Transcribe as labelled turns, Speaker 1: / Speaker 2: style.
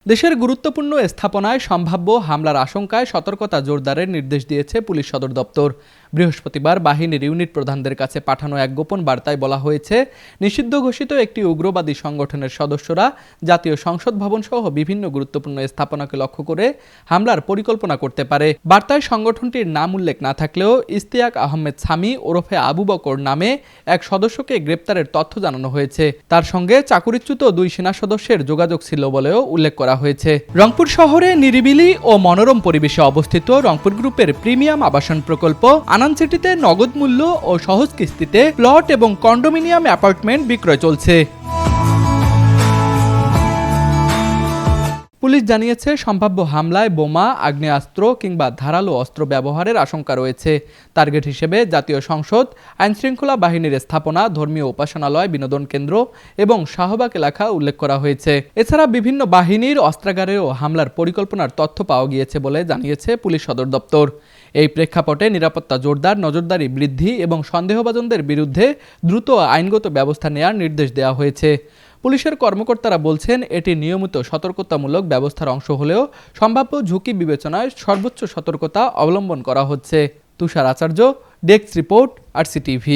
Speaker 1: দেশের গুরুত্বপূর্ণ স্থাপনায় সম্ভাব্য হামলার আশঙ্কায় সতর্কতা জোরদারের নির্দেশ দিয়েছে পুলিশ সদর দপ্তর। বৃহস্পতিবার বাহিনীর ইউনিট প্রধানদের কাছে পাঠানো এক গোপন বার্তায় বলা হয়েছে, নিষিদ্ধ ঘোষিত একটি উগ্রবাদী সংগঠনের সদস্যরা জাতীয় সংসদ ভবন সহ বিভিন্ন গুরুত্বপূর্ণ স্থাপনাকে লক্ষ্য করে হামলার পরিকল্পনা করতে পারে। বার্তায় সংগঠনটির নাম উল্লেখ না থাকলেও ইশতিয়াক আহমেদ সামি ওরফে আবু বকর নামে এক সদস্যকে গ্রেপ্তারের তথ্য জানানো হয়েছে। তার সঙ্গে চাকুরিচ্যুত 2 সেনা সদস্যের যোগাযোগ ছিল বলেও উল্লেখ করা হয়েছে। রংপুর শহরে নিরিবিলি ও মনোরম পরিবেশে অবস্থিত রংপুর গ্রুপের প্রিমিয়াম আবাসন প্রকল্প আনান সিটিতে নগদ মূল্য ও সহজ কিস্তিতে প্লট এবং কন্ডোমিনিয়াম অ্যাপার্টমেন্ট বিক্রয় চলছে। পুলিশ জানিয়েছে, সম্ভাব্য হামলায় বোমা, আগ্নেয়াস্ত্র কিংবা ধারালো অস্ত্র ব্যবহারের আশঙ্কা রয়েছে। টার্গেট হিসেবে জাতীয় সংসদ, আইনশৃঙ্খলা বাহিনীর স্থাপনা, ধর্মীয় উপাসনালয়, বিনোদন কেন্দ্র এবং শাহবাগ এলাকা উল্লেখ করা হয়েছে। এছাড়া বিভিন্ন বাহিনীর অস্ত্রাগারেও হামলার পরিকল্পনার তথ্য পাওয়া গিয়েছে বলে জানিয়েছে পুলিশ সদর দপ্তর। এই প্রেক্ষাপটে নিরাপত্তা জোরদার, নজরদারি বৃদ্ধি এবং সন্দেহভাজনদের বিরুদ্ধে দ্রুত আইনগত ব্যবস্থা নেওয়ার নির্দেশ দেওয়া হয়েছে। পুলিশের কর্মকর্তারা বলছেন, এটি নিয়মিত সতর্কতামূলক ব্যবস্থার অংশ হলেও সম্ভাব্য ঝুঁকি বিবেচনায় সর্বোচ্চ সতর্কতা অবলম্বন করা হচ্ছে। তুষার আচার্য, ডেস্ক রিপোর্ট, RCTV।